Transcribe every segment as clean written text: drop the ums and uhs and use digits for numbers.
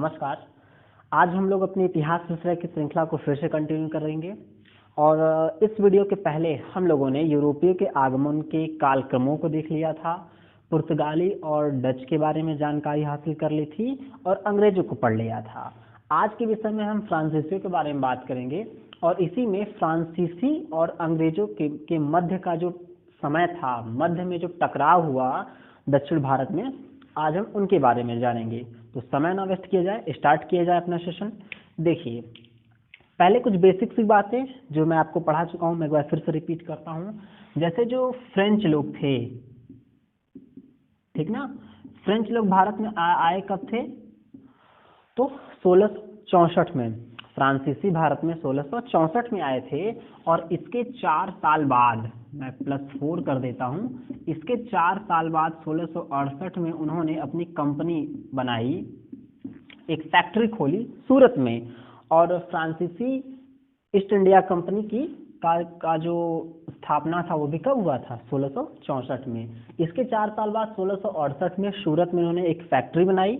नमस्कार। आज हम लोग अपने इतिहास विषय की श्रृंखला को फिर से कंटिन्यू करेंगे और इस वीडियो के पहले हम लोगों ने यूरोपीय के आगमन के कालक्रमों को देख लिया था, पुर्तगाली और डच के बारे में जानकारी हासिल कर ली थी और अंग्रेजों को पढ़ लिया था। आज के विषय में हम फ्रांसीसियों के बारे में बात करेंगे और इसी में फ्रांसीसी और अंग्रेजों के मध्य का जो समय था, मध्य में जो टकराव हुआ दक्षिण भारत में, आज हम उनके बारे में जानेंगे। तो समय ना वेस्ट किया जाए, स्टार्ट किया जाए अपना सेशन। देखिए, पहले कुछ बेसिक सी बातें जो मैं आपको पढ़ा चुका हूं, मैं एक बार फिर से रिपीट करता हूं। जैसे जो फ्रेंच लोग थे, ठीक ना, फ्रेंच लोग भारत में आए कब थे? तो 1664 में। फ्रांसीसी भारत में 1664 में आए थे और इसके 4 साल बाद, मैं +4 कर देता हूं, इसके 4 साल बाद 1668 में उन्होंने अपनी कंपनी बनाई, एक फैक्ट्री खोली सूरत में और फ्रांसीसी ईस्ट इंडिया कंपनी की का जो स्थापना था वो भी कब हुआ था? 1664 में। इसके 4 साल बाद 1668 में सूरत में उन्होंने एक फैक्ट्री बनाई।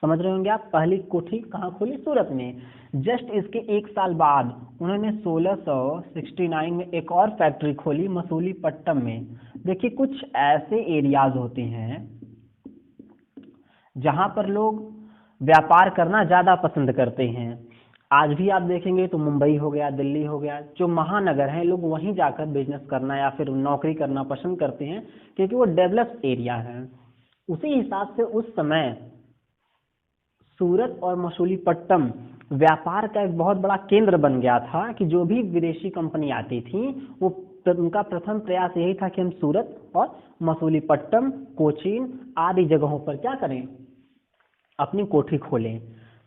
समझ रहे होंगे आप, पहली कोठी कहाँ खोली? सूरत में। जस्ट इसके 1 साल बाद उन्होंने 1669 में एक और फैक्ट्री खोली मसूलीपट्टनम में। देखिए, कुछ ऐसे एरियाज होते हैं जहां पर लोग व्यापार करना ज्यादा पसंद करते हैं। आज भी आप देखेंगे तो मुंबई हो गया, दिल्ली हो गया, जो महानगर हैं, लोग वहीं जाकर बिजनेस करना या फिर नौकरी करना पसंद करते हैं क्योंकि वो डेवलप्ड एरिया है। उसी हिसाब से उस समय सूरत और मसूलीपट्टनम व्यापार का एक बहुत बड़ा केंद्र बन गया था कि जो भी विदेशी कंपनी आती थी वो उनका प्रथम प्रयास यही था कि हम सूरत और मसूलीपट्टनम, कोचीन आदि जगहों पर क्या करें? अपनी कोठी खोलें।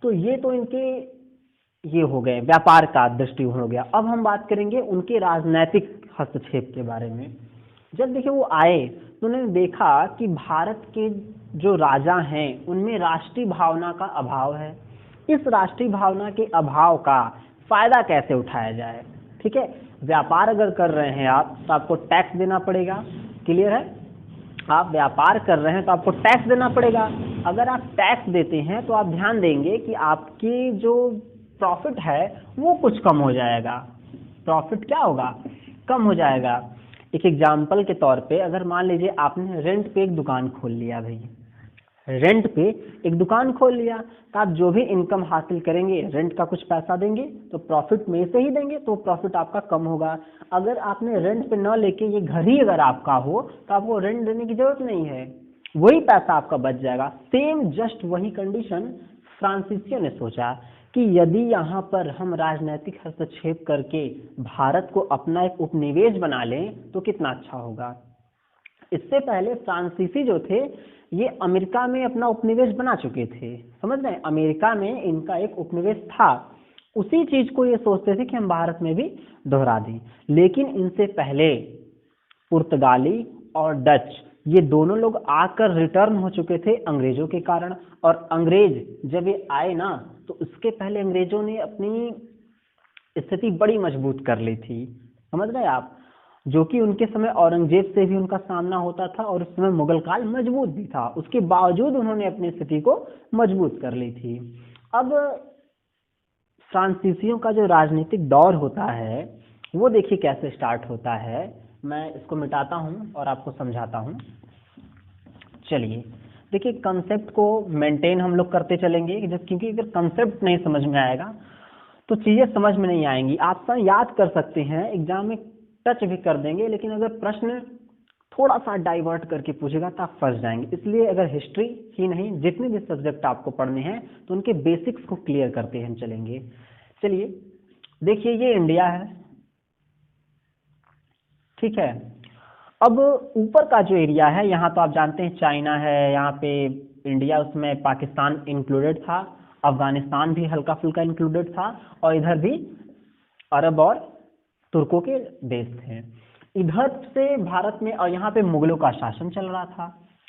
तो ये तो इनके ये हो गए, व्यापार का दृष्टिकोण हो गया। अब हम बात करेंगे उनके राजनीतिक हस्तक्षेप के बारे में। जब देखिए वो आए तो उन्होंने देखा कि भारत के जो राजा हैं उनमें राष्ट्रीय भावना का अभाव है। इस राष्ट्रीय भावना के अभाव का फायदा कैसे उठाया जाए? ठीक है, व्यापार अगर कर रहे हैं आप तो आपको टैक्स देना पड़ेगा। क्लियर है? आप व्यापार कर रहे हैं तो आपको टैक्स देना पड़ेगा। अगर आप टैक्स देते हैं तो आप ध्यान देंगे कि आपकी जो प्रॉफिट है वो कुछ कम हो जाएगा। प्रॉफिट क्या होगा? कम हो जाएगा। एक एग्जाम्पल के तौर पे, अगर मान लीजिए आपने रेंट पे एक दुकान खोल लिया, भाई रेंट पे एक दुकान खोल लिया, तो आप जो भी इनकम हासिल करेंगे रेंट का कुछ पैसा देंगे तो प्रॉफिट में से ही देंगे, तो प्रॉफिट आपका कम होगा। अगर आपने रेंट पे न लेके ये घर ही अगर आपका हो तो आपको रेंट देने की जरूरत नहीं है, वही पैसा आपका बच जाएगा। सेम जस्ट वही कंडीशन फ्रांसीसियों ने सोचा कि यदि यहाँ पर हम राजनीतिक हस्तक्षेप करके भारत को अपना एक उपनिवेश बना लें तो कितना अच्छा होगा। इससे पहले फ्रांसीसी जो थे ये अमेरिका में अपना उपनिवेश बना चुके थे। समझ रहे हैं? अमेरिका में इनका एक उपनिवेश था। उसी चीज को ये सोचते थे कि हम भारत में भी दोहरा दें। लेकिन इनसे पहले पुर्तगाली और डच ये दोनों लोग आकर रिटर्न हो चुके थे अंग्रेजों के कारण। और अंग्रेज जब ये आए ना तो उसके पहले अंग्रेजों ने अपनी स्थिति बड़ी मजबूत कर ली थी। समझ रहे हैं आप? जो कि उनके समय औरंगजेब से भी उनका सामना होता था और उस समय मुगल काल मजबूत भी था, उसके बावजूद उन्होंने अपनी स्थिति को मजबूत कर ली थी। अब फ्रांसीसियों का जो राजनीतिक दौर होता है वो देखिए कैसे स्टार्ट होता है। मैं इसको मिटाता हूं और आपको समझाता हूं। चलिए देखिए, कंसेप्ट को मेंटेन हम लोग करते चलेंगे, क्योंकि अगर कंसेप्ट नहीं समझ में आएगा तो चीजें समझ में नहीं आएंगी। आप सब याद कर सकते हैं, एग्जाम में टच भी कर देंगे, लेकिन अगर प्रश्न थोड़ा सा डाइवर्ट करके पूछेगा तो आप फंस जाएंगे। इसलिए अगर हिस्ट्री ही नहीं, जितने भी सब्जेक्ट आपको पढ़ने हैं तो उनके बेसिक्स को क्लियर करते हम चलेंगे। चलिए देखिए, ये इंडिया है, ठीक है। अब ऊपर का जो एरिया है यहाँ तो आप जानते हैं चाइना है, यहाँ पे इंडिया, उसमें पाकिस्तान इंक्लूडेड था, अफगानिस्तान भी हल्का फुल्का इंक्लूडेड था और इधर भी अरब और तुर्कों के देश थे। इधर से भारत में, और यहाँ पे मुगलों का शासन चल रहा था।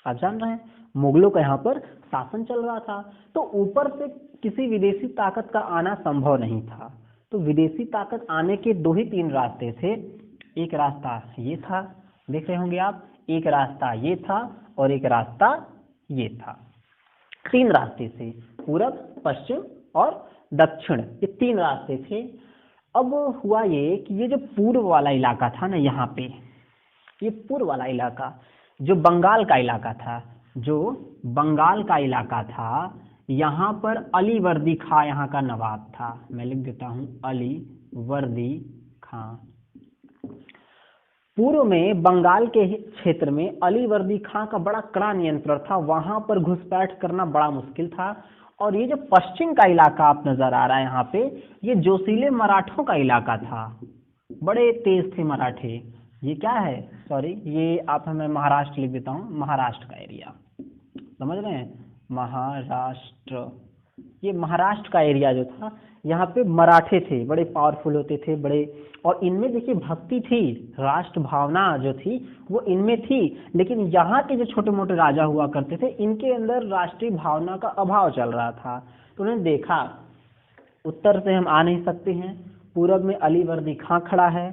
आप जान रहे हैं मुगलों का यहाँ पर शासन चल रहा था। तो ऊपर से किसी विदेशी ताकत का आना संभव नहीं था। तो विदेशी ताकत आने के 2 ही 3 रास्ते थे। एक रास्ता ये था, देख रहे होंगे आप, एक रास्ता ये था और एक रास्ता ये था। तीन रास्ते से, पूरब, पश्चिम और दक्षिण, ये तीन रास्ते थे। अब हुआ ये कि ये जो पूर्व वाला इलाका था ना, यहाँ पे ये पूर्व वाला इलाका जो बंगाल का इलाका था, जो बंगाल का इलाका था, यहाँ पर अली वर्दी खां यहाँ का नवाब था। मैं लिख देता हूँ अली वर्दी खां। पूर्व में बंगाल के क्षेत्र में अली वर्दी खां का बड़ा कड़ा नियंत्रण था, वहां पर घुसपैठ करना बड़ा मुश्किल था। और ये जो पश्चिम का इलाका आप नजर आ रहा है यहाँ पे, ये जोशीले मराठों का इलाका था, बड़े तेज थे मराठे। ये क्या है, सॉरी, ये आप हमें महाराष्ट्र लिख देता हूँ, महाराष्ट्र का एरिया, समझ रहे हैं, महाराष्ट्र। ये महाराष्ट्र का एरिया जो था, यहाँ पे मराठे थे, बड़े पावरफुल होते थे, बड़े, और इनमें देखिए भक्ति थी, राष्ट्र भावना जो थी वो इनमें थी। लेकिन यहाँ के जो छोटे मोटे राजा हुआ करते थे, इनके अंदर राष्ट्रीय भावना का अभाव चल रहा था। तो उन्होंने देखा उत्तर से हम आ नहीं सकते हैं, पूरब में अली वर्दी खां खड़ा है,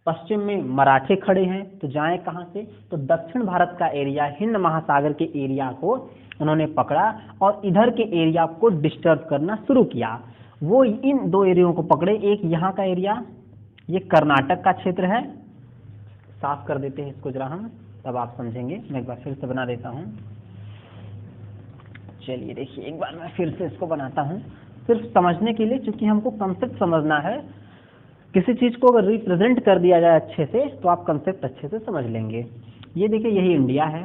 पश्चिम में मराठे खड़े हैं, तो जाएं कहाँ से। तो दक्षिण भारत का एरिया, हिंद महासागर के एरिया को उन्होंने पकड़ा और इधर के एरिया को डिस्टर्ब करना शुरू किया। वो इन दो एरियो को पकड़े, एक यहाँ का एरिया, ये कर्नाटक का क्षेत्र है, साफ कर देते हैं इसको जरा हम, तब आप समझेंगे। मैं एक बार फिर से बना देता हूँ, चलिए देखिए, एक बार मैं फिर से इसको बनाता हूँ, सिर्फ समझने के लिए, क्योंकि हमको कंसेप्ट समझना है। किसी चीज को अगर रिप्रेजेंट कर दिया जाए अच्छे से, तो आप कंसेप्ट अच्छे से समझ लेंगे। ये देखिए, यही इंडिया है,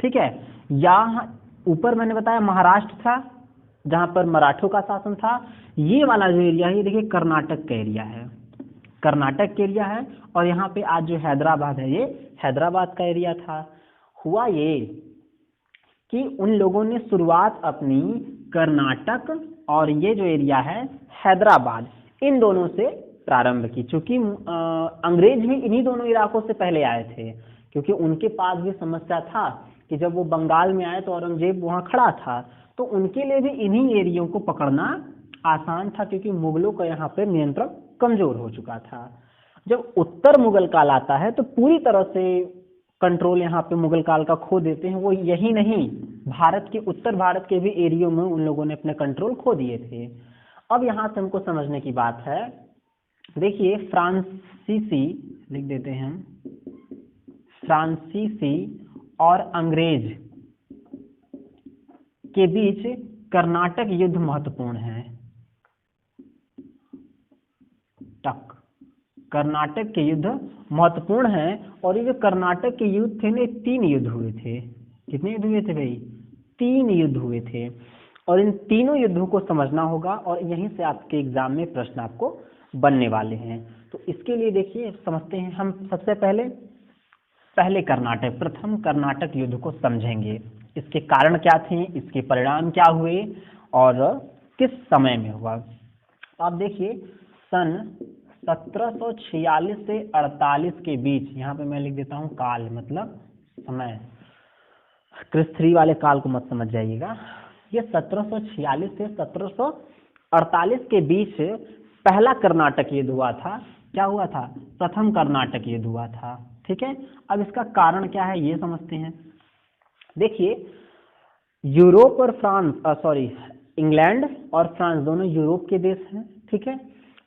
ठीक है। यहाँ ऊपर मैंने बताया महाराष्ट्र था, जहां पर मराठों का शासन था। ये वाला जो एरिया है, ये देखिए कर्नाटक का एरिया है, कर्नाटक का एरिया है। और यहाँ पे आज जो हैदराबाद है, ये हैदराबाद का एरिया था। हुआ ये कि उन लोगों ने शुरुआत अपनी कर्नाटक और ये जो एरिया है हैदराबाद, इन दोनों से प्रारंभ की। चूंकि अंग्रेज भी इन्हीं दोनों इलाकों से पहले आए थे, क्योंकि उनके पास भी समस्या था कि जब वो बंगाल में आए तो औरंगजेब वहां खड़ा था, तो उनके लिए भी इन्हीं एरियो को पकड़ना आसान था, क्योंकि मुगलों का यहाँ पे नियंत्रण कमजोर हो चुका था। जब उत्तर मुगल काल आता है तो पूरी तरह से कंट्रोल यहाँ पे मुगल काल का खो देते हैं। वो यही नहीं, भारत के उत्तर भारत के भी एरियो में उन लोगों ने अपने कंट्रोल खो दिए थे। अब यहाँ से हमको समझने की बात है, देखिए फ्रांसीसी लिख देते हैं, फ्रांसीसी और अंग्रेज के बीच कर्नाटक युद्ध महत्वपूर्ण है। टक, कर्नाटक के युद्ध महत्वपूर्ण है। और ये जो कर्नाटक के युद्ध थे ना, 3 युद्ध हुए थे। कितने युद्ध हुए थे भाई? 3 युद्ध हुए थे। और इन तीनों युद्धों को समझना होगा, और यहीं से आपके एग्जाम में प्रश्न आपको बनने वाले हैं। तो इसके लिए देखिए समझते हैं हम सबसे पहले कर्नाटक, प्रथम कर्नाटक युद्ध को समझेंगे। इसके कारण क्या थे, इसके परिणाम क्या हुए और किस समय में हुआ। आप देखिए सन 1746 से 48 के बीच, यहाँ पे मैं लिख देता हूँ काल, मतलब समय, क्रिस 3 वाले काल को मत समझ जाइएगा। ये 1746 से 1748 के बीच पहला कर्नाटक युद्ध हुआ था। क्या हुआ था? प्रथम कर्नाटक युद्ध हुआ था, ठीक है। अब इसका कारण क्या है ये समझते हैं। देखिए यूरोप और इंग्लैंड और फ्रांस दोनों यूरोप के देश हैं, ठीक है।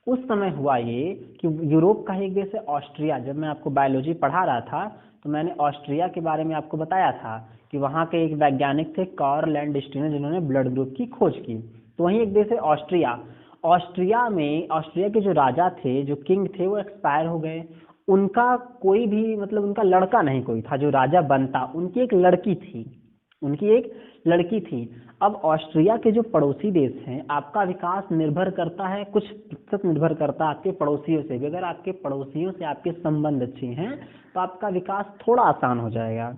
उस समय हुआ ये कि यूरोप का एक देश है ऑस्ट्रिया। जब मैं आपको बायोलॉजी पढ़ा रहा था तो मैंने ऑस्ट्रिया के बारे में आपको बताया था कि वहाँ के एक वैज्ञानिक थे कार्ल लैंडस्टीनर, जिन्होंने ब्लड ग्रुप की खोज की। तो वहीं एक देश है ऑस्ट्रिया। ऑस्ट्रिया के जो राजा थे, जो किंग थे, वो एक्सपायर हो गए। उनका कोई भी मतलब उनका लड़का नहीं कोई था जो राजा बनता, उनकी एक लड़की थी। अब ऑस्ट्रिया के जो पड़ोसी देश हैं, आपका विकास निर्भर करता है, कुछ प्रतिशत निर्भर करता है आपके पड़ोसियों से भी। अगर आपके पड़ोसियों से आपके संबंध अच्छे हैं तो आपका विकास थोड़ा आसान हो जाएगा।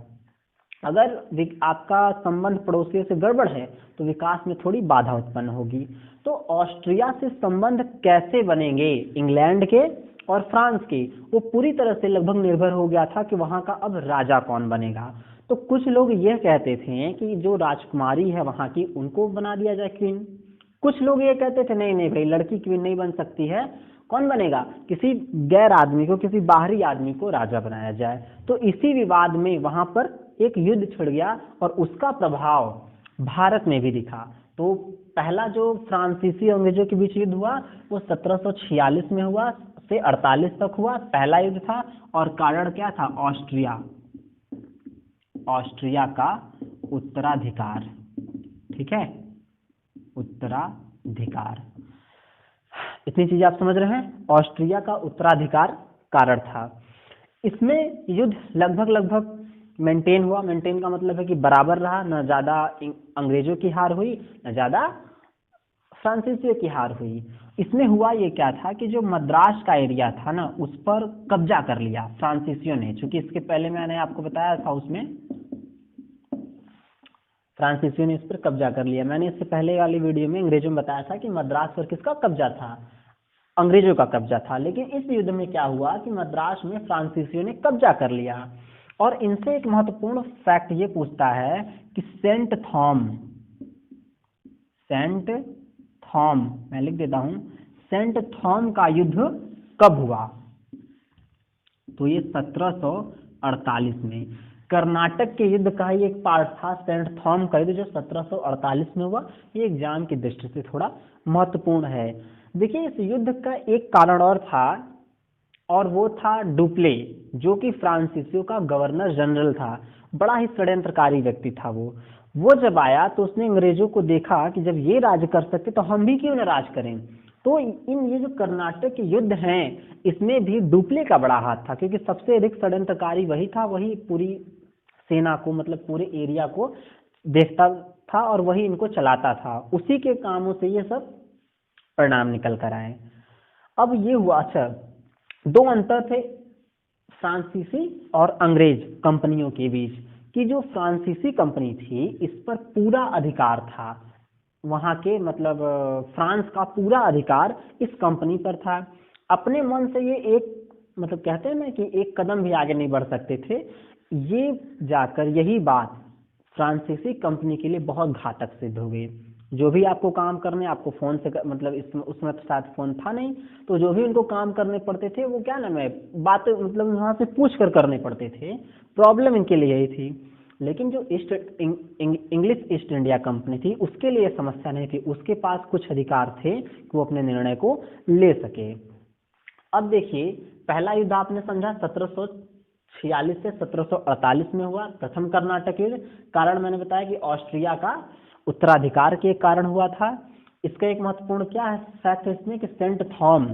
अगर आपका संबंध पड़ोसियों से गड़बड़ है तो विकास में थोड़ी बाधा उत्पन्न होगी। तो ऑस्ट्रिया से संबंध कैसे बनेंगे इंग्लैंड के और फ्रांस के, वो पूरी तरह से लगभग निर्भर हो गया था कि वहां का अब राजा कौन बनेगा। तो कुछ लोग यह कहते थे कि जो राजकुमारी है वहां की, उनको बना दिया जाए क्वीन। कुछ लोग ये कहते थे नहीं भाई, लड़की क्वीन नहीं बन सकती है, कौन बनेगा? किसी गैर आदमी को, किसी बाहरी आदमी को राजा बनाया जाए। तो इसी विवाद में वहां पर एक युद्ध छिड़ गया और उसका प्रभाव भारत में भी दिखा। तो पहला जो फ्रांसीसी और अंग्रेजों के बीच युद्ध हुआ वो 1746 में हुआ से 48 तक हुआ, पहला युद्ध था। और कारण क्या था? ऑस्ट्रिया का उत्तराधिकार। ठीक है, उत्तराधिकार। इतनी चीजें आप समझ रहे हैं? ऑस्ट्रिया का उत्तराधिकार कारण था। इसमें युद्ध लगभग मेंटेन हुआ। मेंटेन का मतलब है कि बराबर रहा, न ज्यादा अंग्रेजों की हार हुई न ज्यादा फ्रांसीसियों की हार हुई। इसमें हुआ ये क्या था कि जो मद्रास का एरिया था ना, उस पर कब्जा कर लिया फ्रांसीसियों ने। चूंकि इसके पहले मैंने आपको बताया था, उसमें फ्रांसीसियों ने इस पर कब्जा कर लिया। मैंने इससे पहले वाली वीडियो में अंग्रेजों में बताया था कि मद्रास पर किसका कब्जा था? अंग्रेजों का कब्जा था। लेकिन इस युद्ध में क्या हुआ कि मद्रास में फ्रांसीसियों ने कब्जा कर लिया। और इनसे एक महत्वपूर्ण फैक्ट ये पूछता है कि सेंट थॉम, मैं लिख देता हूं, सेंट थॉम का युद्ध कब हुआ? तो ये 1748 में। कर्नाटक के युद्ध का ही एक पार्ट था सेंट थॉम का युद्ध, जो 1748 में हुआ। ये एग्जाम की दृष्टि से थोड़ा महत्वपूर्ण है। देखिए, इस युद्ध का एक कारण और था, और वो था डुप्ले, जो कि फ्रांसीसियों का गवर्नर जनरल था। बड़ा ही षड्यंत्रकारी व्यक्ति था वो जब आया तो उसने अंग्रेजों को देखा कि जब ये राज कर सकते तो हम भी क्यों न राज करें। तो ये जो कर्नाटक के युद्ध हैं, इसमें भी डुप्ले का बड़ा हाथ था, क्योंकि सबसे अधिक षड्यंत्रकारी वही था। वही पूरी सेना को, मतलब पूरे एरिया को देखता था और वही इनको चलाता था। उसी के कामों से ये सब परिणाम निकल कर आए। अब ये हुआ, अच्छा, दो अंतर थे फ्रांसीसी और अंग्रेज कंपनियों के बीच, कि जो फ्रांसीसी कंपनी थी इस पर पूरा अधिकार था। वहां के मतलब फ्रांस का पूरा अधिकार इस कंपनी पर था। अपने मन से ये एक, मतलब कहते हैं ना कि एक कदम भी आगे नहीं बढ़ सकते थे। ये जाकर यही बात फ्रांसीसी कंपनी के लिए बहुत घातक सिद्ध हो गई। जो भी आपको काम करने, आपको फोन से, मतलब उसमें तो शायद फोन था नहीं, तो जो भी उनको काम करने पड़ते थे वो क्या नाम है, बात मतलब वहां से पूछ कर करने पड़ते थे। प्रॉब्लम इनके लिए यही थी। लेकिन जो इंग्लिश ईस्ट इंडिया कंपनी थी, उसके लिए समस्या नहीं थी। उसके पास कुछ अधिकार थे कि वो अपने निर्णय को ले सके। अब देखिए, पहला युद्ध आपने समझा 1746 से 1748 में हुआ, प्रथम कर्नाटक युद्ध। कारण मैंने बताया कि ऑस्ट्रिया का उत्तराधिकार के कारण हुआ था। इसका एक महत्वपूर्ण क्या है फैक्ट है इसमें, कि सेंट थॉम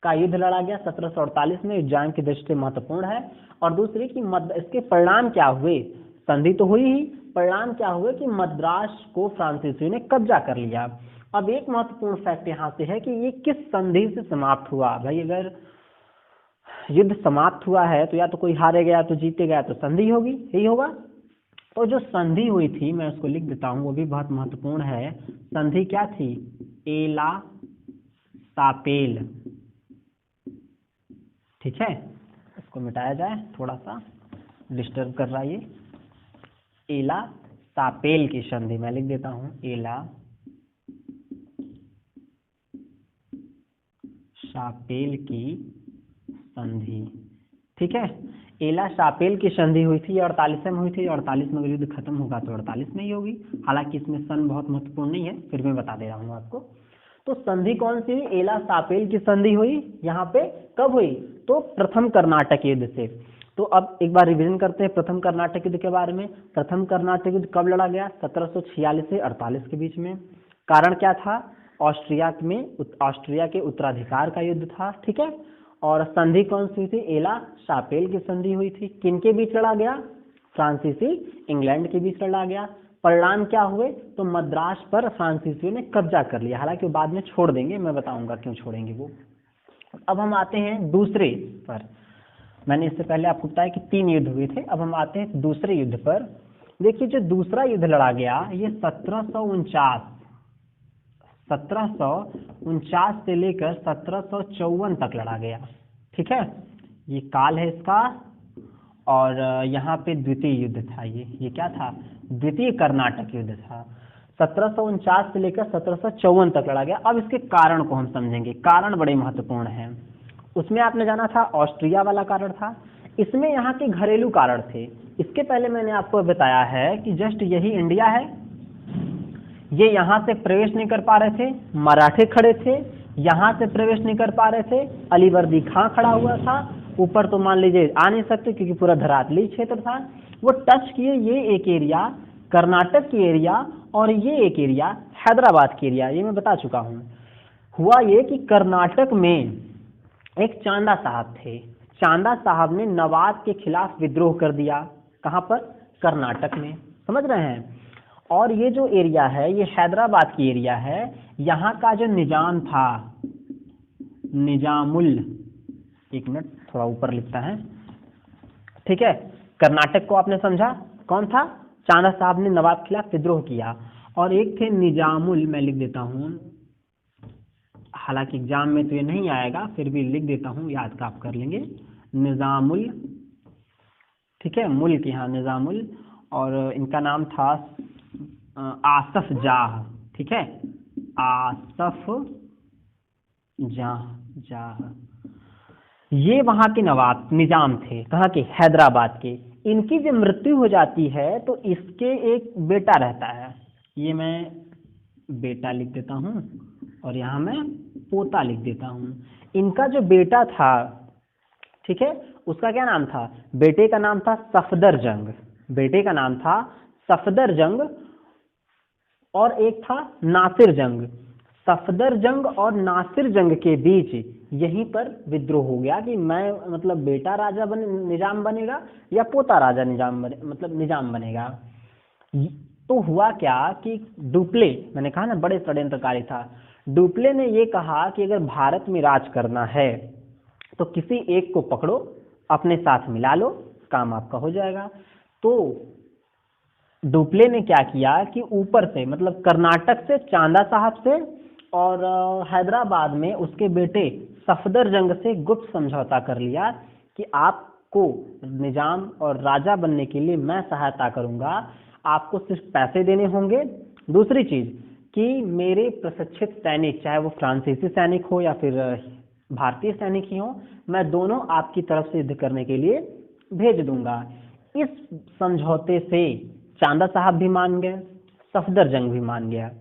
का युद्ध लड़ा गया 1748 में, एग्जाम की दृष्टि से महत्वपूर्ण है। और दूसरी कि इसके परिणाम क्या हुए, संधि तो हुई ही, परिणाम क्या हुए कि मद्रास को फ्रांसीसियों ने कब्जा कर लिया। अब एक महत्वपूर्ण फैक्ट यहाँ से है कि ये किस संधि से समाप्त हुआ। भाई, अगर युद्ध समाप्त हुआ है तो या तो कोई हारे गया तो जीते गया, तो संधि होगी, यही होगा। तो जो संधि हुई थी, मैं उसको लिख देता हूं, वो भी बहुत महत्वपूर्ण है। संधि क्या थी? एला सापेल। ठीक है, इसको मिटाया जाए, थोड़ा सा डिस्टर्ब कर रहा है ये। एला सापेल की संधि मैं लिख देता हूं, एला सापेल की संधि। ठीक है, एला सापेल की संधि हुई थी, 48 में हुई थी। 48 में युद्ध खत्म होगा तो 48 में ही होगी। हालांकि इसमें सन बहुत महत्वपूर्ण नहीं है, फिर मैं बता दे रहा हूँ आपको। तो संधि कौन सी हुई? एला सापेल की संधि हुई। यहाँ पे कब हुई? तो प्रथम कर्नाटक युद्ध से। तो अब एक बार रिवीजन करते हैं प्रथम कर्नाटक युद्ध के बारे में। प्रथम कर्नाटक युद्ध कब लड़ा गया? 1746 से 48 के बीच में। कारण क्या था? ऑस्ट्रिया के उत्तराधिकार का युद्ध था। ठीक है, और संधि कौन सी हुई थी? एला सापेल की संधि हुई थी। किनके बीच लड़ा गया? फ्रांसीसी इंग्लैंड के बीच लड़ा गया। परिणाम क्या हुए? तो मद्रास पर फ्रांसीसियों ने कब्जा कर लिया। हालांकि वो बाद में छोड़ देंगे, मैं बताऊंगा क्यों छोड़ेंगे वो। अब हम आते हैं दूसरे पर। मैंने इससे पहले आपको बताया कि 3 युद्ध हुए थे। अब हम आते हैं दूसरे युद्ध पर। देखिए, जो दूसरा युद्ध लड़ा गया ये 1749 से लेकर 1754 तक लड़ा गया। ठीक है, ये काल है इसका। और यहाँ पे द्वितीय युद्ध था। ये क्या था? द्वितीय कर्नाटक युद्ध था। 1749 से लेकर 1754 तक लड़ा गया। अब इसके कारण को हम समझेंगे। कारण बड़े महत्वपूर्ण हैं। उसमें आपने जाना था ऑस्ट्रिया वाला कारण था। इसमें यहाँ के घरेलू कारण थे। इसके पहले मैंने आपको बताया है कि जस्ट यही इंडिया है, ये यहाँ से प्रवेश नहीं कर पा रहे थे, मराठे खड़े थे, यहाँ से प्रवेश नहीं कर पा रहे थे, अलीवर्दी खां खड़ा हुआ था, ऊपर तो मान लीजिए आ नहीं सकते क्योंकि पूरा धरातली क्षेत्र था। वो टच किए ये एक एरिया कर्नाटक की एरिया और ये एक एरिया हैदराबाद की एरिया, ये मैं बता चुका हूँ। हुआ ये कि कर्नाटक में एक चांदा साहब थे, चांदा साहब ने नवाब के खिलाफ विद्रोह कर दिया। कहाँ पर? कर्नाटक में, समझ रहे हैं। और ये जो एरिया है ये हैदराबाद की एरिया है। यहाँ का जो निजाम था, निजामुल, एक मिनट थोड़ा ऊपर लिखता है, ठीक है। कर्नाटक को आपने समझा, कौन था? चांदा साहब ने नवाब के खिलाफ विद्रोह किया। और एक थे निजामुल, मैं लिख देता हूँ, हालांकि एग्जाम में तो ये नहीं आएगा, फिर भी लिख देता हूँ, याद का आप कर लेंगे। निजामुल, ठीक है, मुल्क यहाँ निजामुल, और इनका नाम था आसफ जाह, ठीक है, आसफ जाह। ये वहां के नवाब निजाम थे, कहाँ के? हैदराबाद के। इनकी जब मृत्यु हो जाती है तो इसके एक बेटा रहता है, ये मैं बेटा लिख देता हूँ और यहाँ मैं पोता लिख देता हूँ। इनका जो बेटा था, ठीक है, उसका क्या नाम था? बेटे का नाम था सफदरजंग, बेटे का नाम था सफदरजंग, और एक था नासिर जंग। सफदर जंग और नासिर जंग के बीच यहीं पर विद्रोह हो गया कि मैं मतलब बेटा राजा निजाम बनेगा या पोता राजा निजाम बनेगा। तो हुआ क्या कि डुप्ले, मैंने कहा ना बड़े षड्यंत्रकारी था, डुप्ले ने ये कहा कि अगर भारत में राज करना है तो किसी एक को पकड़ो, अपने साथ मिला लो, काम आपका हो जाएगा। तो डुप्ले ने क्या किया कि ऊपर से मतलब कर्नाटक से चांदा साहब से और हैदराबाद में उसके बेटे सफदरजंग से गुप्त समझौता कर लिया कि आपको निजाम और राजा बनने के लिए मैं सहायता करूंगा, आपको सिर्फ पैसे देने होंगे। दूसरी चीज कि मेरे प्रशिक्षित सैनिक, चाहे वो फ्रांसीसी सैनिक हो या फिर भारतीय सैनिक ही हो, मैं दोनों आपकी तरफ से युद्ध करने के लिए भेज दूंगा। इस समझौते से चांदा साहब भी मान गए, सफदरजंग भी मान गया।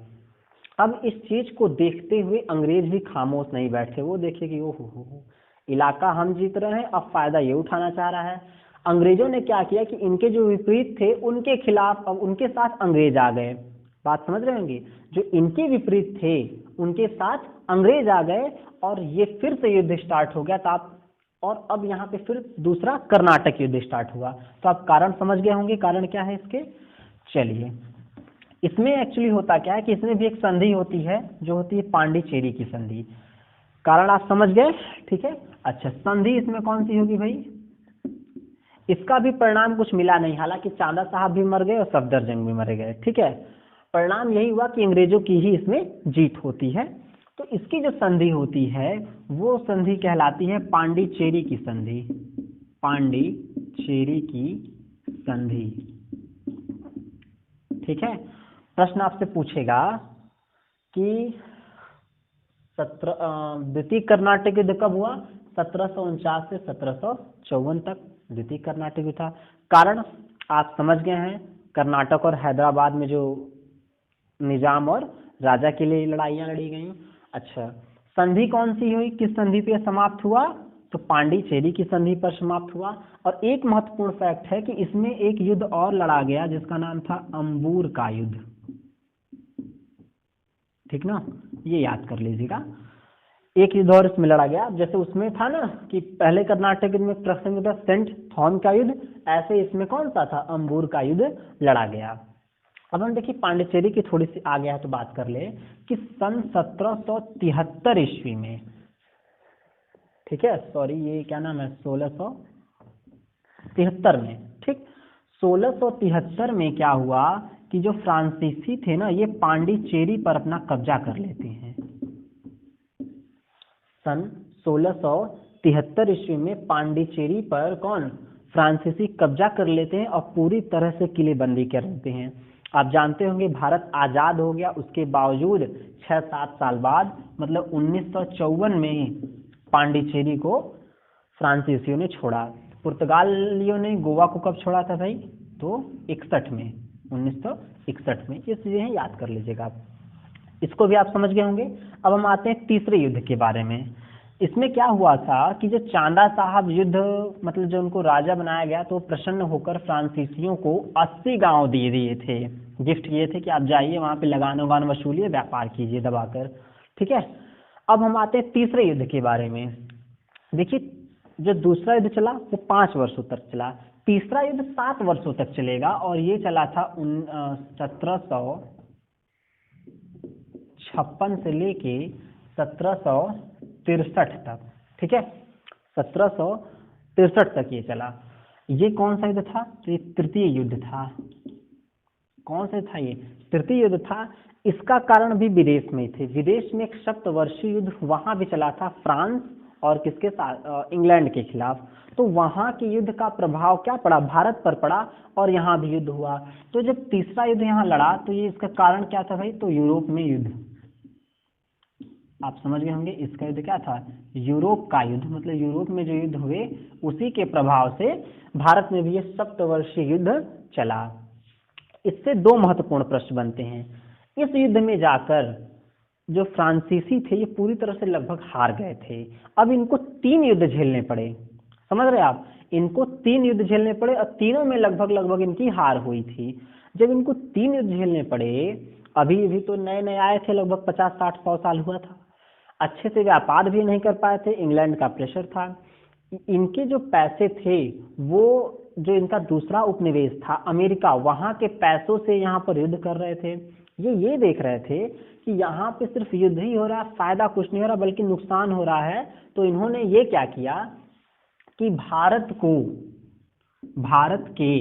अब इस चीज को देखते हुए अंग्रेज भी खामोश नहीं बैठे, वो देखे कि ओहो इलाका हम जीत रहे हैं, अब फायदा ये उठाना चाह रहा है। अंग्रेजों ने क्या किया कि इनके जो विपरीत थे उनके खिलाफ अब उनके साथ अंग्रेज आ गए। बात समझ रहे होंगे, जो इनके विपरीत थे उनके साथ अंग्रेज आ गए और ये फिर से युद्ध स्टार्ट हो गया। तो आप, और अब यहाँ पे फिर दूसरा कर्नाटक युद्ध स्टार्ट हुआ। तो आप कारण समझ गए होंगे, कारण क्या है इसके। चलिए, इसमें एक्चुअली होता क्या है कि इसमें भी एक संधि होती है जो होती है पांडिचेरी की संधि। कारण आप समझ गए, ठीक है। अच्छा, संधि इसमें कौन सी होगी भाई? इसका भी परिणाम कुछ मिला नहीं, हालांकि चांदा साहब भी मर गए और सफदरजंग भी मर गए, ठीक है। परिणाम यही हुआ कि अंग्रेजों की ही इसमें जीत होती है। तो इसकी जो संधि होती है वो संधि कहलाती है पांडिचेरी की संधि, पांडिचेरी की संधि, ठीक है। प्रश्न आपसे पूछेगा कि द्वितीय कर्नाटक युद्ध कब हुआ? 1749 से 1754 तक द्वितीय कर्नाटक युद्ध था। कारण आप समझ गए हैं, कर्नाटक और हैदराबाद में जो निजाम और राजा के लिए लड़ाइयां लड़ी गई। अच्छा, संधि कौन सी हुई, किस संधि पे समाप्त हुआ? तो पांडिचेरी की संधि पर समाप्त हुआ। और एक महत्वपूर्ण फैक्ट है कि इसमें एक युद्ध और लड़ा गया जिसका नाम था अंबूर का युद्ध, ठीक ना, ये याद कर लीजिएगा। एक युद्ध और इसमें लड़ा गया, जैसे उसमें था ना कि पहले कर्नाटक युद्ध में प्रसंग था सेंट थॉन का युद्ध, ऐसे इसमें कौन सा था? अंबूर का युद्ध लड़ा गया। अब हम देखिए पांडिचेरी की थोड़ी सी आ गया है तो बात कर ले कि सन 1773 ईस्वी में, ठीक है, सॉरी ये क्या नाम है, 1673 में, ठीक, 1673 में क्या हुआ कि जो फ्रांसीसी थे ना ये पांडिचेरी पर अपना कब्जा कर लेते हैं। सन 1673 ईस्वी में पांडिचेरी पर कौन? फ्रांसीसी कब्जा कर लेते हैं और पूरी तरह से किलेबंदी कर लेते हैं। आप जानते होंगे भारत आजाद हो गया, उसके बावजूद 6-7 साल बाद मतलब 1954 में पांडिचेरी को फ्रांसीसियों ने छोड़ा। पुर्तगालियों ने गोवा को कब छोड़ा था भाई? तो 61 में, 1961 में। ये चीजें हैं, याद कर लीजिएगा आप, इसको भी आप समझ गए होंगे। अब हम आते हैं तीसरे युद्ध के बारे में। इसमें क्या हुआ था कि जो चांदा साहब युद्ध, मतलब जो उनको राजा बनाया गया, तो प्रसन्न होकर फ्रांसीसियों को 80 गांव दे दिए थे, गिफ्ट किए थे कि आप जाइए वहां पे लगान उगान वसूलिए, व्यापार कीजिए दबाकर। ठीक है, अब हम आते हैं तीसरे युद्ध के बारे में। देखिए, जो दूसरा युद्ध चला वो 5 वर्षों तक चला, तीसरा युद्ध 7 वर्षों तक चलेगा, और ये चला था 1756 से लेके 1763 तक। ठीक है, 1763 तक ये चला। ये कौन सा युद्ध था? तो ये तृतीय युद्ध था। कौन सा था? ये तृतीय युद्ध था। इसका कारण भी विदेश में थे। विदेश में एक सप्तवर्षीय युद्ध वहां भी चला था, फ्रांस और किसके साथ? इंग्लैंड के खिलाफ। तो वहां के युद्ध का प्रभाव क्या पड़ा? भारत पर पड़ा, और यहाँ भी युद्ध हुआ। तो जब तीसरा युद्ध यहाँ लड़ा तो ये इसका कारण क्या था भाई? तो यूरोप में युद्ध, आप समझ गए होंगे। इसका युद्ध क्या था? यूरोप का युद्ध, मतलब यूरोप में जो युद्ध हुए उसी के प्रभाव से भारत में भी ये सप्तवर्षीय युद्ध चला। इससे 2 महत्वपूर्ण प्रश्न बनते हैं। इस युद्ध में जाकर जो फ्रांसीसी थे ये पूरी तरह से लगभग हार गए थे। अब इनको 3 युद्ध झेलने पड़े, समझ रहे आप? इनको 3 युद्ध झेलने पड़े, और तीनों में लगभग इनकी हार हुई थी। जब इनको 3 युद्ध झेलने पड़े, अभी तो नए नए आए थे, लगभग 50-60-100 साल हुआ था, अच्छे से व्यापार भी नहीं कर पाए थे, इंग्लैंड का प्रेशर था। इनके जो पैसे थे वो, जो इनका दूसरा उपनिवेश था अमेरिका, वहां के पैसों से यहाँ पर युद्ध कर रहे थे। ये देख रहे थे कि यहाँ पे सिर्फ युद्ध ही हो रहा है, फायदा कुछ नहीं हो रहा बल्कि नुकसान हो रहा है। तो इन्होंने ये क्या किया कि भारत के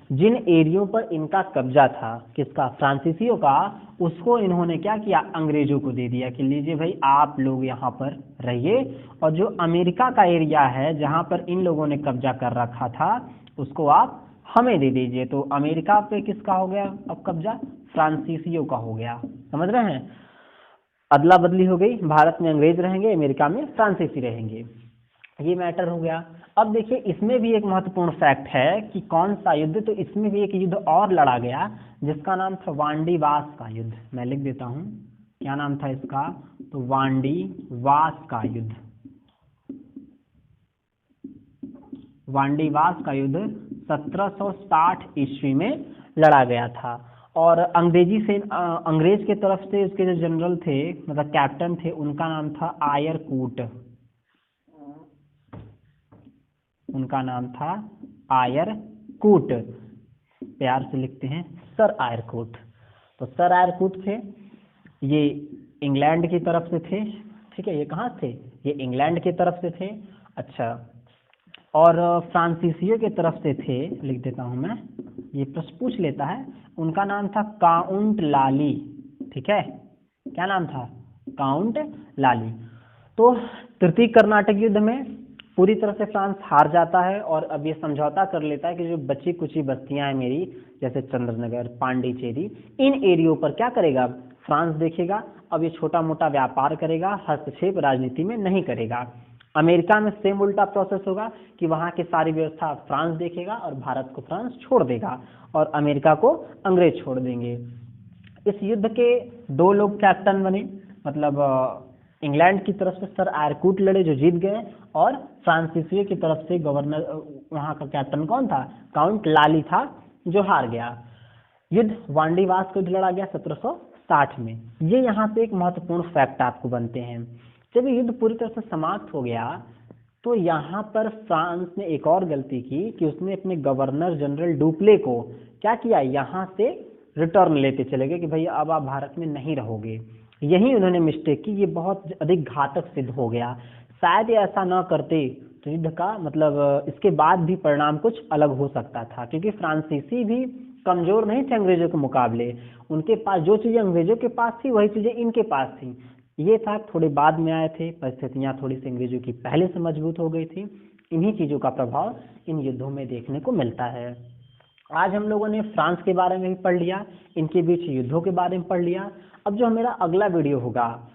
जिन एरियो पर इनका कब्जा था, किसका? फ्रांसीसियों का, उसको इन्होंने क्या किया? अंग्रेजों को दे दिया कि लीजिए भाई आप लोग यहाँ पर रहिए, और जो अमेरिका का एरिया है जहाँ पर इन लोगों ने कब्जा कर रखा था उसको आप हमें दे दीजिए। तो अमेरिका पे किसका हो गया अब कब्जा? फ्रांसीसियों का हो गया। समझ रहे हैं? अदला बदली हो गई, भारत में अंग्रेज रहेंगे, अमेरिका में फ्रांसीसी रहेंगे। ये मैटर हो गया। अब देखिए, इसमें भी एक महत्वपूर्ण फैक्ट है कि कौन सा युद्ध, तो इसमें भी एक युद्ध और लड़ा गया जिसका नाम था वांडीवास का युद्ध। मैं लिख देता हूं, क्या नाम था इसका? तो वांडीवास का युद्ध। वांडीवास का युद्ध 1760 ईस्वी में लड़ा गया था, और अंग्रेज के तरफ से उसके जो जनरल थे, मतलब कैप्टन थे, उनका नाम था आयरकूट। उनका नाम था आयरकूट, प्यार से लिखते हैं सर आयरकूट। तो सर आयरकूट थे, ये इंग्लैंड की तरफ से थे। ठीक है, ये कहाँ थे? ये इंग्लैंड की तरफ से थे। अच्छा, और फ्रांसीसियों की तरफ से थे, लिख देता हूं मैं, ये प्रश्न पूछ लेता है। उनका नाम था काउंट लाली। ठीक है, क्या नाम था? काउंट लाली। तो तृतीय कर्नाटक युद्ध में पूरी तरह से फ्रांस हार जाता है, और अब ये समझौता कर लेता है कि जो बची कुची बस्तियां हैं मेरी, जैसे चंद्रनगर, पांडिचेरी, इन एरियो पर क्या करेगा? फ्रांस देखेगा। अब ये छोटा मोटा व्यापार करेगा, हस्तक्षेप राजनीति में नहीं करेगा। अमेरिका में सेम उल्टा प्रोसेस होगा कि वहां की सारी व्यवस्था फ्रांस देखेगा, और भारत को फ्रांस छोड़ देगा, और अमेरिका को अंग्रेज छोड़ देंगे। इस युद्ध के 2 लोग कैप्टन बने, मतलब इंग्लैंड की तरफ से सर आयरकूट लड़े जो जीत गए, और फ्रांसीसियों की तरफ से गवर्नर, वहां का कैप्टन कौन था? काउंट लाली था, जो हार गया। युद्ध वांडीवास को लड़ा गया 1760 में। ये यहाँ से एक महत्वपूर्ण फैक्ट आपको बनते हैं। जब ये युद्ध पूरी तरह से समाप्त हो गया तो यहाँ पर फ्रांस ने एक और गलती की कि उसने अपने गवर्नर जनरल डुप्ले को क्या किया? यहाँ से रिटर्न लेते चले गए कि भैया अब आप भारत में नहीं रहोगे। यही उन्होंने मिस्टेक की, ये बहुत अधिक घातक सिद्ध हो गया। शायद ये ऐसा न करते तो युद्ध का मतलब इसके बाद भी परिणाम कुछ अलग हो सकता था, क्योंकि फ्रांसीसी भी कमजोर नहीं थे अंग्रेजों के मुकाबले। उनके पास जो चीजें अंग्रेजों के पास थी वही चीजें इनके पास थी। ये था थोड़े बाद में आए थे, परिस्थितियां थोड़ी सी अंग्रेजों की पहले से मजबूत हो गई थी। इन्हीं चीजों का प्रभाव इन युद्धों में देखने को मिलता है। आज हम लोगों ने फ्रांस के बारे में भी पढ़ लिया, इनके बीच युद्धों के बारे में पढ़ लिया। अब जो मेरा अगला वीडियो होगा,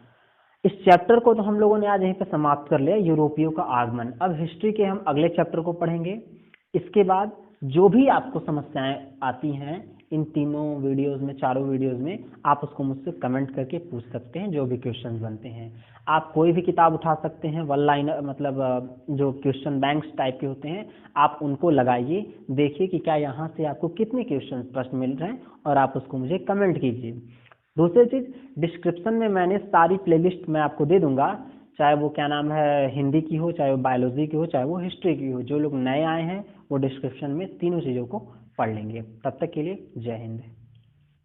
इस चैप्टर को तो हम लोगों ने आज यहीं पे समाप्त कर लिया, यूरोपियों का आगमन। अब हिस्ट्री के हम अगले चैप्टर को पढ़ेंगे। इसके बाद जो भी आपको समस्याएं आती हैं इन तीनों वीडियोस में, चारों वीडियोस में, आप उसको मुझसे कमेंट करके पूछ सकते हैं, जो भी क्वेश्चन बनते हैं। आप कोई भी किताब उठा सकते हैं, वन लाइनर मतलब जो क्वेश्चन बैंक्स टाइप के होते हैं, आप उनको लगाइए, देखिए कि क्या यहाँ से आपको कितने क्वेश्चन प्रश्न मिल रहे हैं, और आप उसको मुझे कमेंट कीजिए। दूसरी चीज़, डिस्क्रिप्शन में मैंने सारी प्लेलिस्ट मैं आपको दे दूंगा, चाहे वो क्या नाम है हिंदी की हो, चाहे वो बायोलॉजी की हो, चाहे वो हिस्ट्री की हो। जो लोग नए आए हैं वो डिस्क्रिप्शन में तीनों चीज़ों को पढ़ लेंगे। तब तक के लिए जय हिंद।